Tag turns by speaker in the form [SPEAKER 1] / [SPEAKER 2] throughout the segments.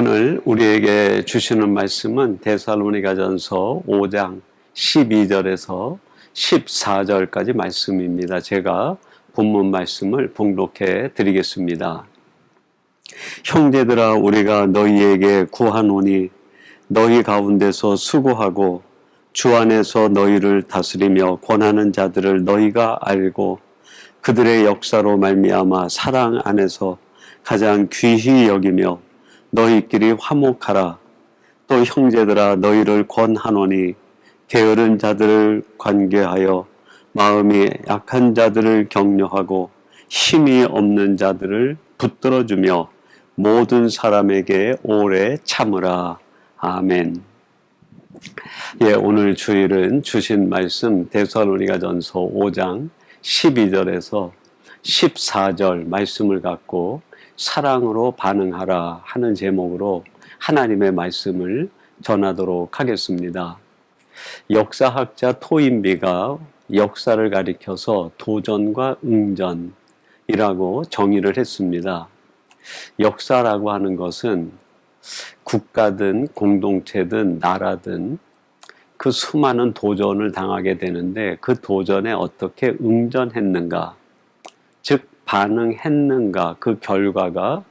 [SPEAKER 1] 오늘 우리에게 주시는 말씀은 데살로니가전서 5장 12절에서 14절까지 말씀입니다. 제가 본문 말씀을 봉독해 드리겠습니다. 형제들아, 우리가 너희에게 구하노니 너희 가운데서 수고하고 주 안에서 너희를 다스리며 권하는 자들을 너희가 알고 그들의 역사로 말미암아 사랑 안에서 가장 귀히 여기며 너희끼리 화목하라. 또 형제들아, 너희를 권하노니 게으른 자들을 관계하여 마음이 약한 자들을 격려하고 힘이 없는 자들을 붙들어주며 모든 사람에게 오래 참으라. 아멘. 오늘 주일은 주신 말씀 데살로니가전서 5장 12절에서 14절 말씀을 갖고 사랑으로 반응하라 하는 제목으로 하나님의 말씀을 전하도록 하겠습니다. 역사학자 토인비가 역사를 가리켜서 도전과 응전이라고 정의를 했습니다. 역사라고 하는 것은 국가든 공동체든 나라든 그 수많은 도전을 당하게 되는데 그 도전에 어떻게 응전했는가, 즉 반응했는가, 그 결과가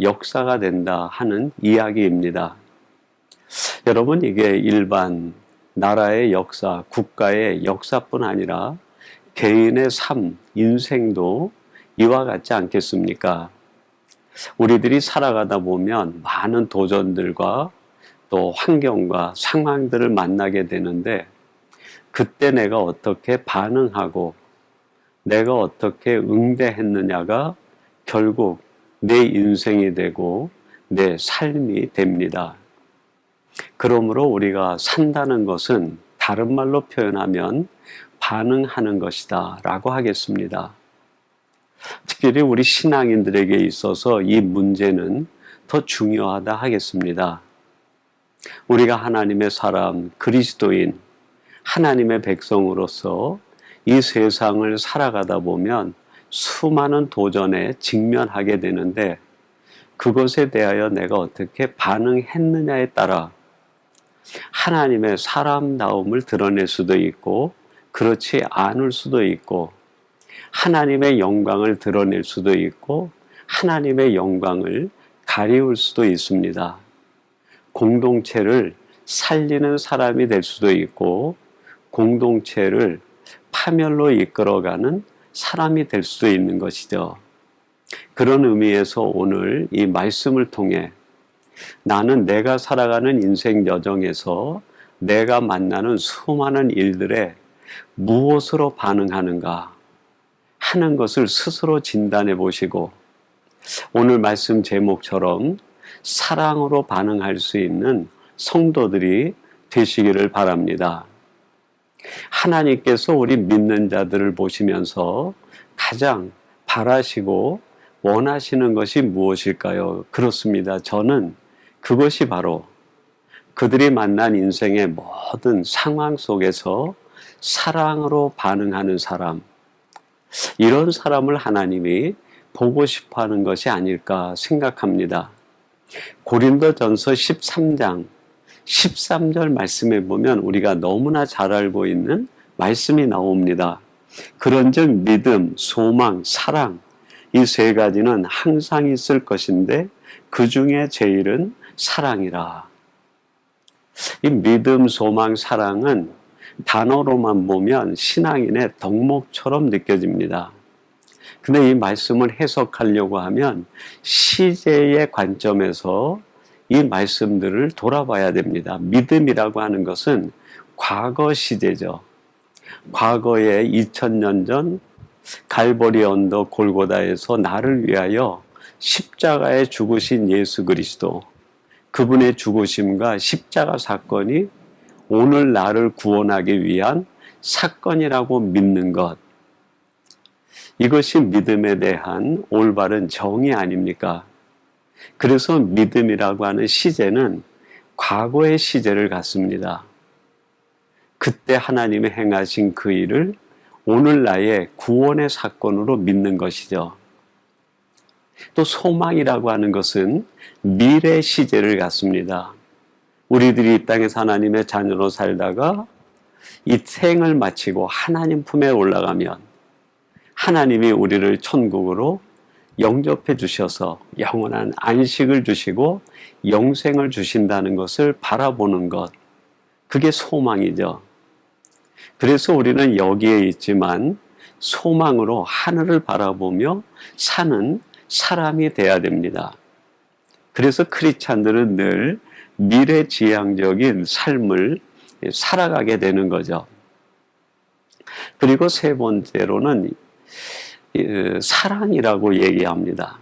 [SPEAKER 1] 역사가 된다 하는 이야기입니다. 여러분, 이게 일반 나라의 역사, 국가의 역사뿐 아니라 개인의 삶, 인생도 이와 같지 않겠습니까? 우리들이 살아가다 보면 많은 도전들과 또 환경과 상황들을 만나게 되는데 그때 내가 어떻게 반응하고 내가 어떻게 응대했느냐가 결국 내 인생이 되고 내 삶이 됩니다. 그러므로 우리가 산다는 것은 다른 말로 표현하면 반응하는 것이다 라고 하겠습니다. 특별히 우리 신앙인들에게 있어서 이 문제는 더 중요하다 하겠습니다. 우리가 하나님의 사람, 그리스도인, 하나님의 백성으로서 이 세상을 살아가다 보면 수많은 도전에 직면하게 되는데 그것에 대하여 내가 어떻게 반응했느냐에 따라 하나님의 사람다움을 드러낼 수도 있고 그렇지 않을 수도 있고 하나님의 영광을 드러낼 수도 있고 하나님의 영광을 가리울 수도 있습니다. 공동체를 살리는 사람이 될 수도 있고 공동체를 파멸로 이끌어가는 사람이 될 수도 있는 것이죠. 그런 의미에서 오늘 이 말씀을 통해 나는 내가 살아가는 인생 여정에서 내가 만나는 수많은 일들에 무엇으로 반응하는가 하는 것을 스스로 진단해 보시고 오늘 말씀 제목처럼 사랑으로 반응할 수 있는 성도들이 되시기를 바랍니다. 하나님께서 우리 믿는 자들을 보시면서 가장 바라시고 원하시는 것이 무엇일까요? 그렇습니다. 저는 그것이 바로 그들이 만난 인생의 모든 상황 속에서 사랑으로 반응하는 사람, 이런 사람을 하나님이 보고 싶어 하는 것이 아닐까 생각합니다. 고린도전서 13장 13절 말씀에 보면 우리가 너무나 잘 알고 있는 말씀이 나옵니다. 그런즉 믿음, 소망, 사랑, 이 세 가지는 항상 있을 것인데 그 중에 제일은 사랑이라. 이 믿음, 소망, 사랑은 단어로만 보면 신앙인의 덕목처럼 느껴집니다. 근데 이 말씀을 해석하려고 하면 시제의 관점에서 이 말씀들을 돌아봐야 됩니다. 믿음이라고 하는 것은 과거 시제죠. 과거에 2000년 전 갈보리 언덕 골고다에서 나를 위하여 십자가에 죽으신 예수 그리스도, 그분의 죽으심과 십자가 사건이 오늘 나를 구원하기 위한 사건이라고 믿는 것, 이것이 믿음에 대한 올바른 정의 아닙니까? 그래서 믿음이라고 하는 시제는 과거의 시제를 갖습니다. 그때 하나님이 행하신 그 일을 오늘 나의 구원의 사건으로 믿는 것이죠. 또 소망이라고 하는 것은 미래 시제를 갖습니다. 우리들이 이 땅에서 하나님의 자녀로 살다가 이 생을 마치고 하나님 품에 올라가면 하나님이 우리를 천국으로 영접해 주셔서 영원한 안식을 주시고 영생을 주신다는 것을 바라보는 것, 그게 소망이죠. 그래서 우리는 여기에 있지만 소망으로 하늘을 바라보며 사는 사람이 돼야 됩니다. 그래서 크리스찬들은 늘 미래지향적인 삶을 살아가게 되는 거죠. 그리고 세 번째로는 사랑이라고 얘기합니다.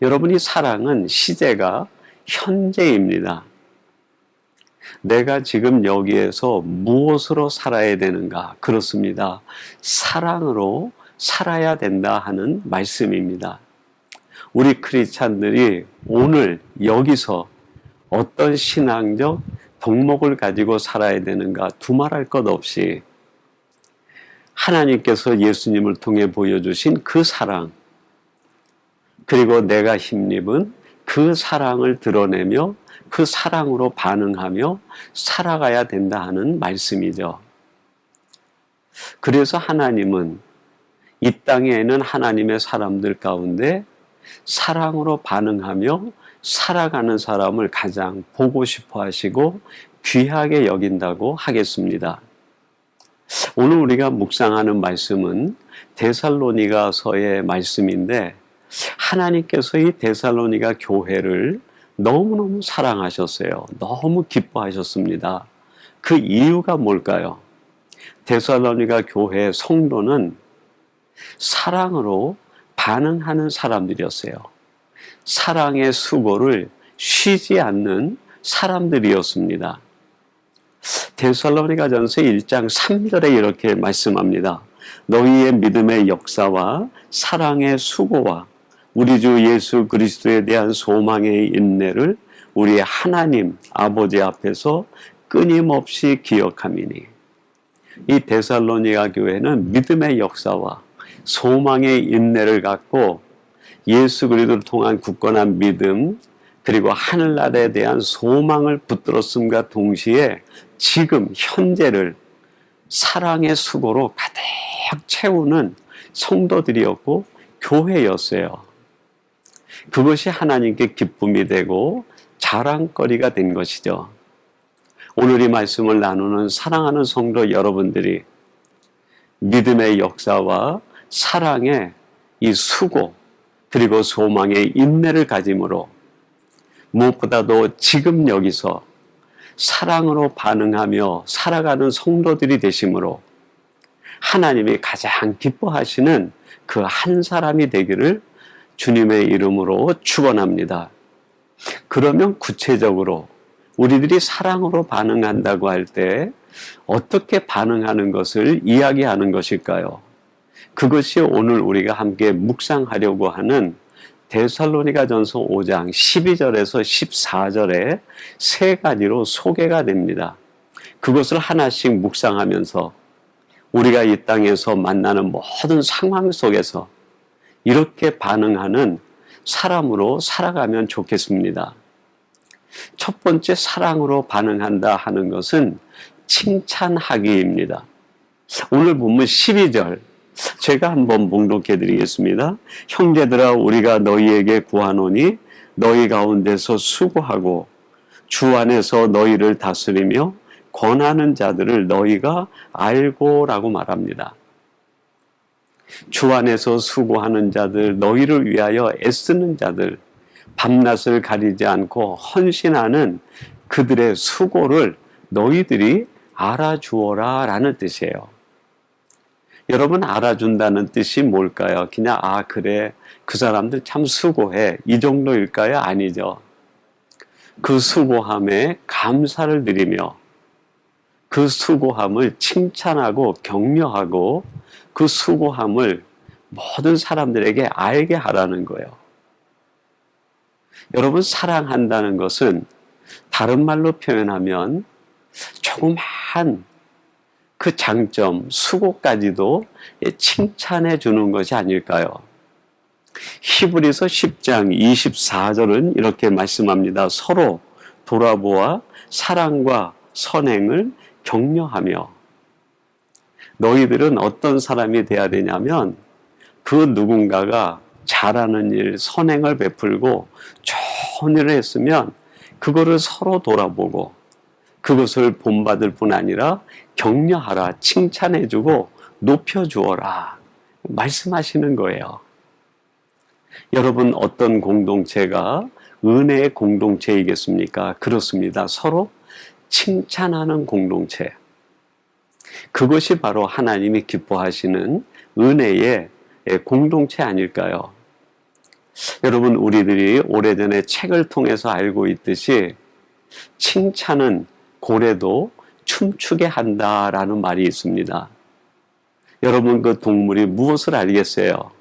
[SPEAKER 1] 여러분이 사랑은 시제가 현재입니다. 내가 지금 여기에서 무엇으로 살아야 되는가? 그렇습니다. 사랑으로 살아야 된다 하는 말씀입니다. 우리 크리스찬들이 오늘 여기서 어떤 신앙적 덕목을 가지고 살아야 되는가 두말할 것 없이 하나님께서 예수님을 통해 보여주신 그 사랑, 그리고 내가 힘입은 그 사랑을 드러내며 그 사랑으로 반응하며 살아가야 된다 하는 말씀이죠. 그래서 하나님은 이 땅에 있는 하나님의 사람들 가운데 사랑으로 반응하며 살아가는 사람을 가장 보고 싶어 하시고 귀하게 여긴다고 하겠습니다. 오늘 우리가 묵상하는 말씀은 데살로니가서의 말씀인데 하나님께서 이 데살로니가 교회를 너무너무 사랑하셨어요. 너무 기뻐하셨습니다. 그 이유가 뭘까요? 데살로니가 교회 성도는 사랑으로 반응하는 사람들이었어요. 사랑의 수고를 쉬지 않는 사람들이었습니다. 데살로니가전서 1장 3절에 이렇게 말씀합니다. 너희의 믿음의 역사와 사랑의 수고와 우리 주 예수 그리스도에 대한 소망의 인내를 우리의 하나님 아버지 앞에서 끊임없이 기억함이니. 이 데살로니가 교회는 믿음의 역사와 소망의 인내를 갖고 예수 그리스도를 통한 굳건한 믿음, 그리고 하늘나라에 대한 소망을 붙들었음과 동시에 지금 현재를 사랑의 수고로 가득 채우는 성도들이었고 교회였어요. 그것이 하나님께 기쁨이 되고 자랑거리가 된 것이죠. 오늘 이 말씀을 나누는 사랑하는 성도 여러분들이 믿음의 역사와 사랑의 이 수고, 그리고 소망의 인내를 가짐으로 무엇보다도 지금 여기서 사랑으로 반응하며 살아가는 성도들이 되심으로 하나님이 가장 기뻐하시는 그 한 사람이 되기를 주님의 이름으로 축원합니다. 그러면 구체적으로 우리들이 사랑으로 반응한다고 할 때 어떻게 반응하는 것을 이야기하는 것일까요? 그것이 오늘 우리가 함께 묵상하려고 하는 데살로니가전서 5장 12절에서 14절에 세 가지로 소개가 됩니다. 그것을 하나씩 묵상하면서 우리가 이 땅에서 만나는 모든 상황 속에서 이렇게 반응하는 사람으로 살아가면 좋겠습니다. 첫 번째, 사랑으로 반응한다 하는 것은 칭찬하기입니다. 오늘 본문 12절 제가 한번 봉독해 드리겠습니다. 형제들아, 우리가 너희에게 구하노니 너희 가운데서 수고하고 주 안에서 너희를 다스리며 권하는 자들을 너희가 알고라고 말합니다. 주 안에서 수고하는 자들, 너희를 위하여 애쓰는 자들, 밤낮을 가리지 않고 헌신하는 그들의 수고를 너희들이 알아주어라 라는 뜻이에요. 여러분, 알아준다는 뜻이 뭘까요? 그냥 그래, 그 사람들 참 수고해, 이 정도일까요? 아니죠. 그 수고함에 감사를 드리며 그 수고함을 칭찬하고 격려하고 그 수고함을 모든 사람들에게 알게 하라는 거예요. 여러분, 사랑한다는 것은 다른 말로 표현하면 조그마한 그 장점, 수고까지도 칭찬해 주는 것이 아닐까요? 히브리서 10장 24절은 이렇게 말씀합니다. 서로 돌아보아 사랑과 선행을 격려하며. 너희들은 어떤 사람이 돼야 되냐면 그 누군가가 잘하는 일, 선행을 베풀고 좋은 일을 했으면 그거를 서로 돌아보고 그것을 본받을 뿐 아니라 격려하라, 칭찬해주고 높여주어라 말씀하시는 거예요. 여러분, 어떤 공동체가 은혜의 공동체이겠습니까? 그렇습니다. 서로 칭찬하는 공동체. 그것이 바로 하나님이 기뻐하시는 은혜의 공동체 아닐까요? 여러분, 우리들이 오래전에 책을 통해서 알고 있듯이 칭찬은 고래도 춤추게 한다라는 말이 있습니다. 여러분, 그 동물이 무엇을 알겠어요?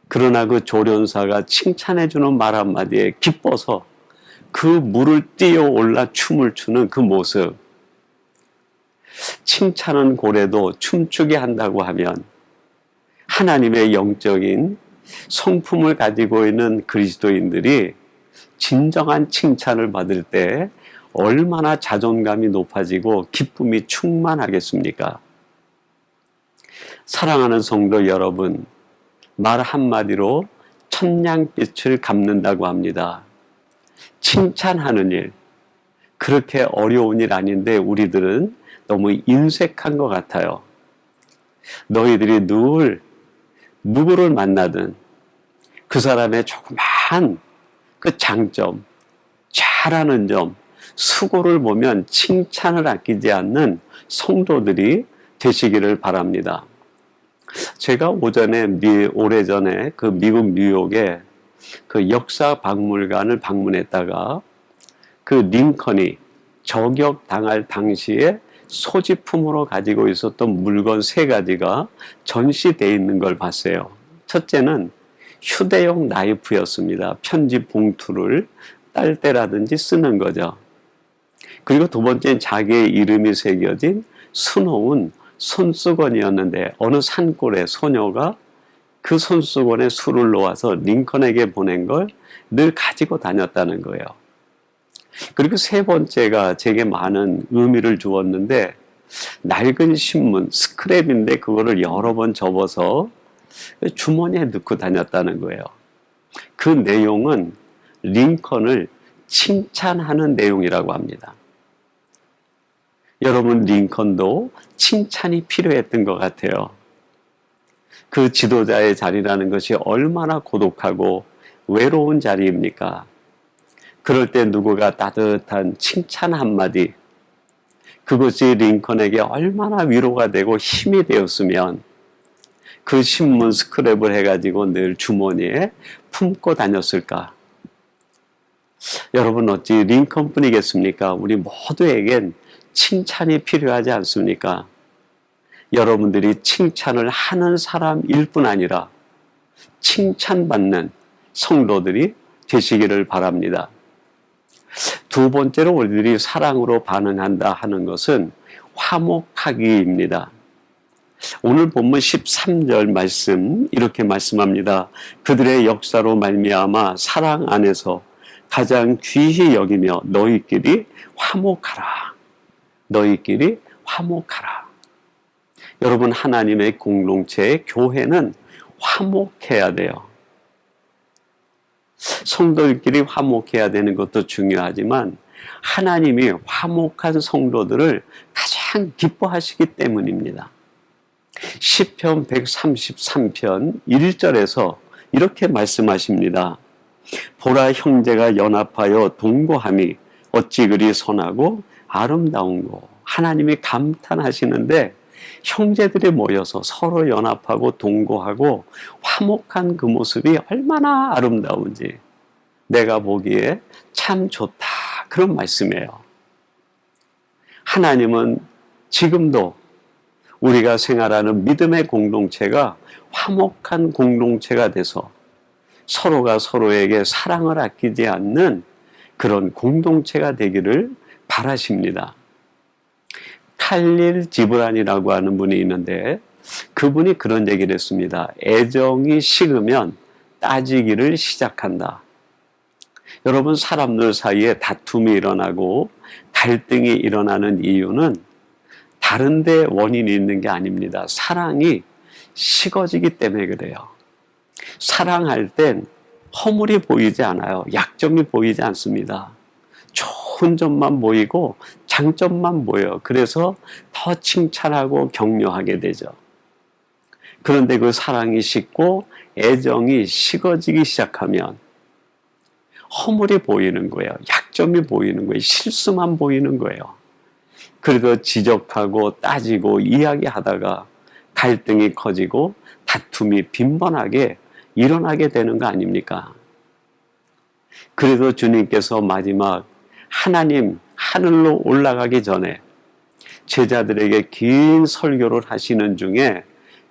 [SPEAKER 1] 그러나 그 조련사가 칭찬해주는 말 한마디에 기뻐서 그 물을 뛰어 올라 춤을 추는 그 모습. 칭찬은 고래도 춤추게 한다고 하면 하나님의 영적인 성품을 가지고 있는 그리스도인들이 진정한 칭찬을 받을 때 얼마나 자존감이 높아지고 기쁨이 충만하겠습니까? 사랑하는 성도 여러분, 말 한마디로 천냥빛을 갚는다고 합니다. 칭찬하는 일, 그렇게 어려운 일 아닌데 우리들은 너무 인색한 것 같아요. 너희들이 늘 누구를 만나든 그 사람의 조그마한 그 장점, 잘하는 점, 수고를 보면 칭찬을 아끼지 않는 성도들이 되시기를 바랍니다. 제가 오래전에 그 미국 뉴욕에 그 역사 박물관을 방문했다가 그 링컨이 저격당할 당시에 소지품으로 가지고 있었던 물건 3가지가 전시되어 있는 걸 봤어요. 첫째는 휴대용 나이프였습니다. 편지 봉투를 딸 때라든지 쓰는 거죠. 그리고 두 번째는 자기의 이름이 새겨진 수놓은 손수건이었는데 어느 산골의 소녀가 그 손수건에 술을 놓아서 링컨에게 보낸 걸 늘 가지고 다녔다는 거예요. 그리고 3번째가 제게 많은 의미를 주었는데 낡은 신문, 스크랩인데 그거를 여러 번 접어서 주머니에 넣고 다녔다는 거예요. 그 내용은 링컨을 칭찬하는 내용이라고 합니다. 여러분, 링컨도 칭찬이 필요했던 것 같아요. 그 지도자의 자리라는 것이 얼마나 고독하고 외로운 자리입니까? 그럴 때 누구가 따뜻한 칭찬 한마디, 그것이 링컨에게 얼마나 위로가 되고 힘이 되었으면 그 신문 스크랩을 해가지고 늘 주머니에 품고 다녔을까? 여러분, 어찌 링컨뿐이겠습니까? 우리 모두에겐 칭찬이 필요하지 않습니까? 여러분들이 칭찬을 하는 사람일 뿐 아니라 칭찬받는 성도들이 되시기를 바랍니다. 두 번째로 우리들이 사랑으로 반응한다 하는 것은 화목하기입니다. 오늘 본문 13절 말씀 이렇게 말씀합니다. 그들의 역사로 말미암아 사랑 안에서 가장 귀히 여기며 너희끼리 화목하라. 너희끼리 화목하라. 여러분, 하나님의 공동체의 교회는 화목해야 돼요. 성도들끼리 화목해야 되는 것도 중요하지만 하나님이 화목한 성도들을 가장 기뻐하시기 때문입니다. 시편 133편 1절에서 이렇게 말씀하십니다. 보라, 형제가 연합하여 동거함이 어찌 그리 선하고 아름다운고. 하나님이 감탄하시는데 형제들이 모여서 서로 연합하고 동거하고 화목한 그 모습이 얼마나 아름다운지 내가 보기에 참 좋다, 그런 말씀이에요. 하나님은 지금도 우리가 생활하는 믿음의 공동체가 화목한 공동체가 돼서 서로가 서로에게 사랑을 아끼지 않는 그런 공동체가 되기를 바라십니다. 칼릴 지브란이라고 하는 분이 있는데 그분이 그런 얘기를 했습니다. 애정이 식으면 따지기를 시작한다. 여러분, 사람들 사이에 다툼이 일어나고 갈등이 일어나는 이유는 다른 데 원인이 있는 게 아닙니다. 사랑이 식어지기 때문에 그래요. 사랑할 땐 허물이 보이지 않아요. 약점이 보이지 않습니다. 좋은 점만 보이고 장점만 보여요. 그래서 더 칭찬하고 격려하게 되죠. 그런데 그 사랑이 식고 애정이 식어지기 시작하면 허물이 보이는 거예요. 약점이 보이는 거예요. 실수만 보이는 거예요. 그래서 지적하고 따지고 이야기하다가 갈등이 커지고 다툼이 빈번하게 일어나게 되는 거 아닙니까? 그래서 주님께서 마지막 하나님 하늘로 올라가기 전에 제자들에게 긴 설교를 하시는 중에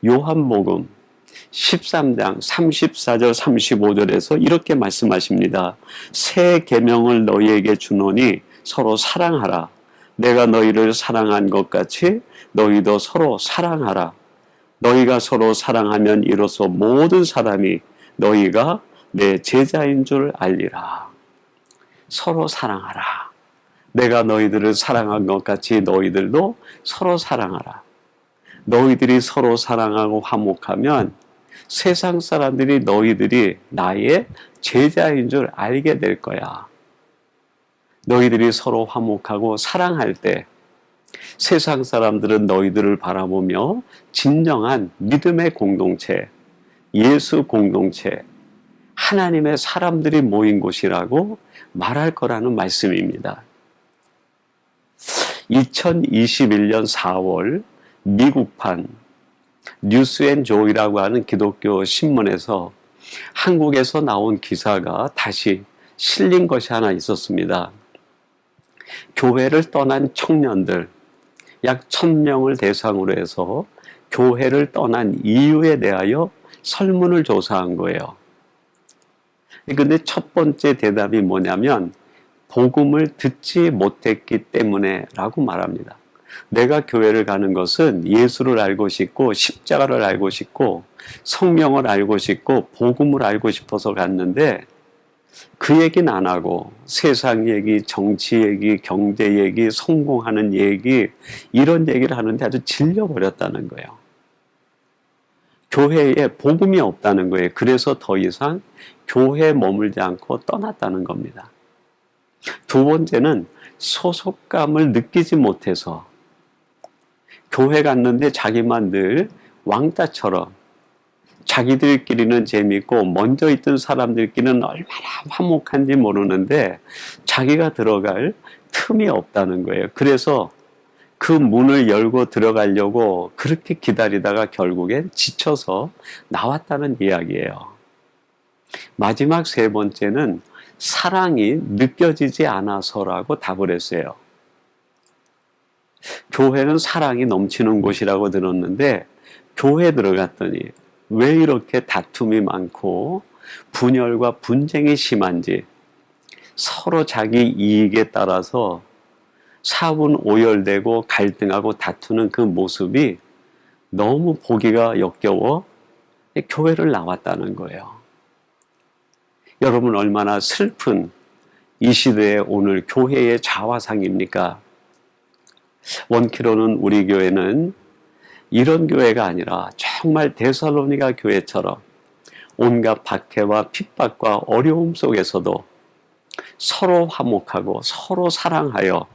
[SPEAKER 1] 요한복음 13장 34절 35절에서 이렇게 말씀하십니다. 새 계명을 너희에게 주노니 서로 사랑하라. 내가 너희를 사랑한 것 같이 너희도 서로 사랑하라. 너희가 서로 사랑하면 이로써 모든 사람이 너희가 내 제자인 줄 알리라. 서로 사랑하라. 내가 너희들을 사랑한 것 같이 너희들도 서로 사랑하라. 너희들이 서로 사랑하고 화목하면 세상 사람들이 너희들이 나의 제자인 줄 알게 될 거야. 너희들이 서로 화목하고 사랑할 때 세상 사람들은 너희들을 바라보며 진정한 믿음의 공동체, 예수 공동체, 하나님의 사람들이 모인 곳이라고 말할 거라는 말씀입니다. 2021년 4월 미국판 뉴스앤조이라고 하는 기독교 신문에서 한국에서 나온 기사가 다시 실린 것이 하나 있었습니다. 교회를 떠난 청년들 약 1000명을 대상으로 해서 교회를 떠난 이유에 대하여 설문을 조사한 거예요. 근데 첫 번째 대답이 뭐냐면 복음을 듣지 못했기 때문에 라고 말합니다. 내가 교회를 가는 것은 예수를 알고 싶고 십자가를 알고 싶고 성령을 알고 싶고 복음을 알고 싶어서 갔는데 그 얘기는 안 하고 세상 얘기, 정치 얘기, 경제 얘기, 성공하는 얘기 이런 얘기를 하는데 아주 질려버렸다는 거예요. 교회에 복음이 없다는 거예요. 그래서 더 이상 교회에 머물지 않고 떠났다는 겁니다. 두 번째는 소속감을 느끼지 못해서 교회 갔는데 자기만 늘 왕따처럼 자기들끼리는 재밌고 먼저 있던 사람들끼리는 얼마나 화목한지 모르는데 자기가 들어갈 틈이 없다는 거예요. 그래서 그 문을 열고 들어가려고 그렇게 기다리다가 결국엔 지쳐서 나왔다는 이야기예요. 마지막 세 번째는 사랑이 느껴지지 않아서라고 답을 했어요. 교회는 사랑이 넘치는 곳이라고 들었는데 교회 들어갔더니 왜 이렇게 다툼이 많고 분열과 분쟁이 심한지 서로 자기 이익에 따라서 사분 오열되고 갈등하고 다투는 그 모습이 너무 보기가 역겨워 교회를 나왔다는 거예요. 여러분 얼마나 슬픈 이 시대의 오늘 교회의 자화상입니까? 원키로는 우리 교회는 이런 교회가 아니라 정말 데살로니가 교회처럼 온갖 박해와 핍박과 어려움 속에서도 서로 화목하고 서로 사랑하여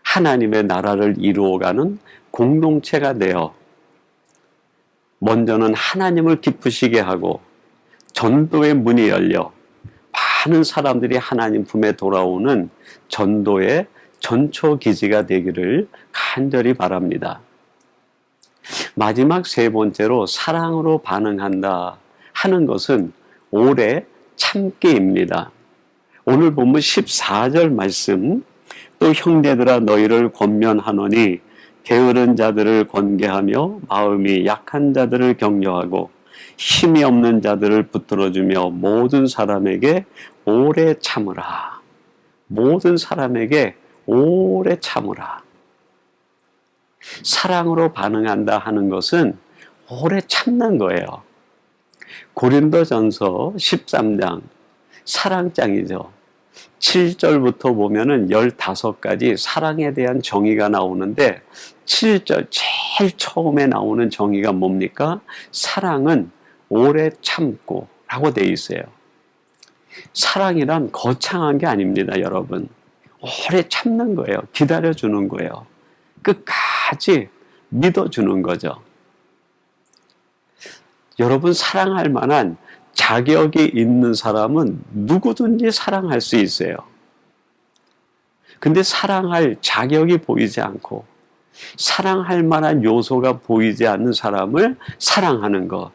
[SPEAKER 1] 하나님의 나라를 이루어가는 공동체가 되어 먼저는 하나님을 기쁘시게 하고 전도의 문이 열려 많은 사람들이 하나님 품에 돌아오는 전도의 전초기지가 되기를 간절히 바랍니다. 마지막 세 번째로 사랑으로 반응한다 하는 것은 오래 참기입니다. 오늘 본문 14절 말씀 또 형제들아 너희를 권면하노니 게으른 자들을 권계하며 마음이 약한 자들을 격려하고 힘이 없는 자들을 붙들어주며 모든 사람에게 오래 참으라. 모든 사람에게 오래 참으라. 사랑으로 반응한다 하는 것은 오래 참는 거예요. 고린도전서 13장 사랑장이죠. 7절부터 보면은 15가지 사랑에 대한 정의가 나오는데 7절 제일 처음에 나오는 정의가 뭡니까? 사랑은 오래 참고 라고 되어 있어요. 사랑이란 거창한 게 아닙니다, 여러분. 오래 참는 거예요. 기다려주는 거예요. 끝까지 믿어주는 거죠. 여러분, 사랑할 만한 자격이 있는 사람은 누구든지 사랑할 수 있어요. 근데 사랑할 자격이 보이지 않고 사랑할 만한 요소가 보이지 않는 사람을 사랑하는 것,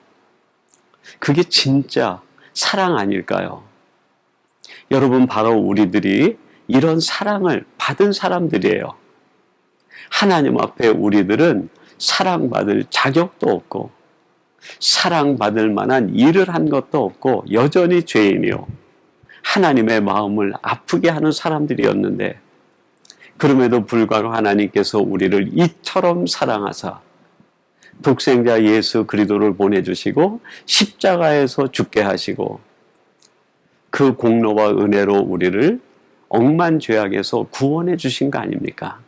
[SPEAKER 1] 그게 진짜 사랑 아닐까요? 여러분, 바로 우리들이 이런 사랑을 받은 사람들이에요. 하나님 앞에 우리들은 사랑받을 자격도 없고 사랑받을 만한 일을 한 것도 없고 여전히 죄인이요, 하나님의 마음을 아프게 하는 사람들이었는데, 그럼에도 불구하고 하나님께서 우리를 이처럼 사랑하사 독생자 예수 그리스도를 보내주시고 십자가에서 죽게 하시고 그 공로와 은혜로 우리를 억만 죄악에서 구원해 주신 거 아닙니까?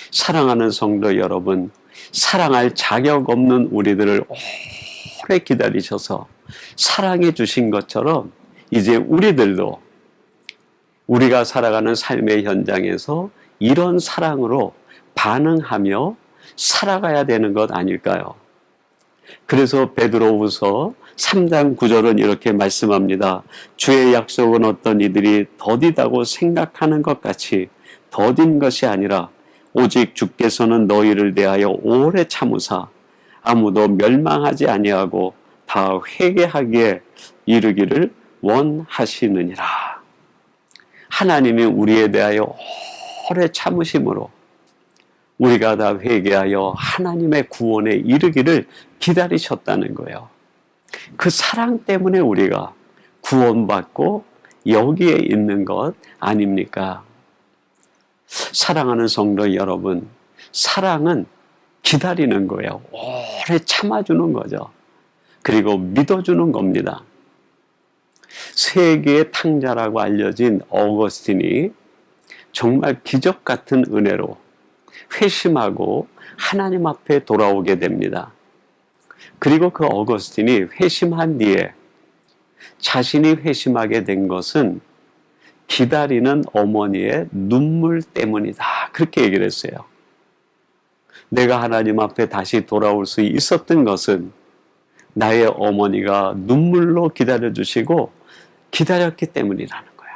[SPEAKER 1] 사랑하는 성도 여러분, 사랑할 자격 없는 우리들을 오래 기다리셔서 사랑해 주신 것처럼 이제 우리들도 우리가 살아가는 삶의 현장에서 이런 사랑으로 반응하며 살아가야 되는 것 아닐까요? 그래서 베드로후서 3장 9절은 이렇게 말씀합니다. 주의 약속은 어떤 이들이 더디다고 생각하는 것 같이 더딘 것이 아니라 오직 주께서는 너희를 대하여 오래 참으사 아무도 멸망하지 아니하고 다 회개하기에 이르기를 원하시느니라. 하나님이 우리에 대하여 오래 참으심으로 우리가 다 회개하여 하나님의 구원에 이르기를 기다리셨다는 거예요. 그 사랑 때문에 우리가 구원받고 여기에 있는 것 아닙니까? 사랑하는 성도 여러분, 사랑은 기다리는 거예요. 오래 참아주는 거죠. 그리고 믿어주는 겁니다. 세계의 탕자라고 알려진 어거스틴이 정말 기적 같은 은혜로 회심하고 하나님 앞에 돌아오게 됩니다. 그리고 그 어거스틴이 회심한 뒤에 자신이 회심하게 된 것은 기다리는 어머니의 눈물 때문이다, 그렇게 얘기를 했어요. 내가 하나님 앞에 다시 돌아올 수 있었던 것은 나의 어머니가 눈물로 기다려주시고 기다렸기 때문이라는 거예요.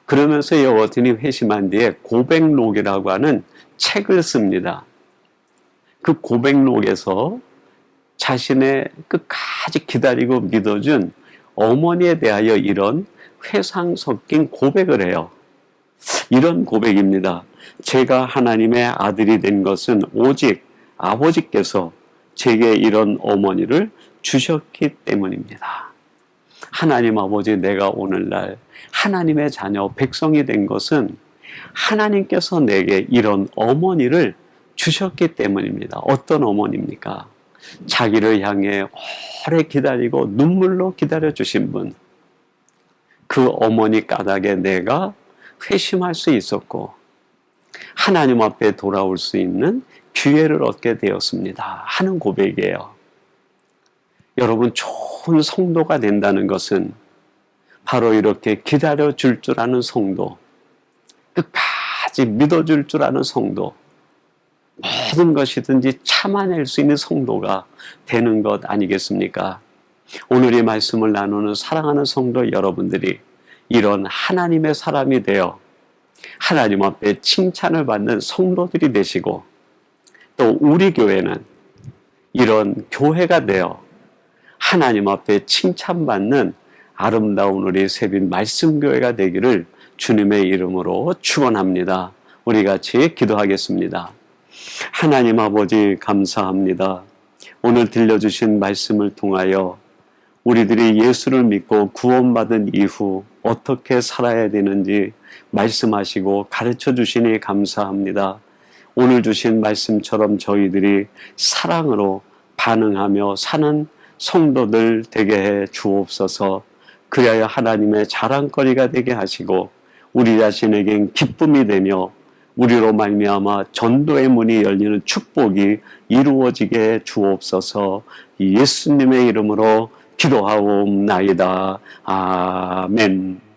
[SPEAKER 1] 그러면서 이 어거스틴이 회심한 뒤에 고백록이라고 하는 책을 씁니다. 그 고백록에서 자신의 끝까지 기다리고 믿어준 어머니에 대하여 이런 회상 섞인 고백을 해요. 이런 고백입니다. 제가 하나님의 아들이 된 것은 오직 아버지께서 제게 이런 어머니를 주셨기 때문입니다. 하나님 아버지, 내가 오늘날 하나님의 자녀 백성이 된 것은 하나님께서 내게 이런 어머니를 주셨기 때문입니다. 어떤 어머니입니까? 자기를 향해 오래 기다리고 눈물로 기다려주신 분, 그 어머니 까닭에 내가 회심할 수 있었고 하나님 앞에 돌아올 수 있는 기회를 얻게 되었습니다 하는 고백이에요. 여러분, 좋은 성도가 된다는 것은 바로 이렇게 기다려줄 줄 아는 성도, 끝까지 믿어줄 줄 아는 성도, 모든 것이든지 참아낼 수 있는 성도가 되는 것 아니겠습니까? 오늘 이 말씀을 나누는 사랑하는 성도 여러분들이 이런 하나님의 사람이 되어 하나님 앞에 칭찬을 받는 성도들이 되시고, 또 우리 교회는 이런 교회가 되어 하나님 앞에 칭찬받는 아름다운 우리 세빈 말씀교회가 되기를 주님의 이름으로 축원합니다. 우리 같이 기도하겠습니다. 하나님 아버지, 감사합니다. 오늘 들려주신 말씀을 통하여 우리들이 예수를 믿고 구원받은 이후 어떻게 살아야 되는지 말씀하시고 가르쳐 주시니 감사합니다. 오늘 주신 말씀처럼 저희들이 사랑으로 반응하며 사는 성도들 되게 해 주옵소서. 그리하여 하나님의 자랑거리가 되게 하시고 우리 자신에겐 기쁨이 되며 우리로 말미암아 전도의 문이 열리는 축복이 이루어지게 해 주옵소서. 예수님의 이름으로 기도하옵나이다. 아멘.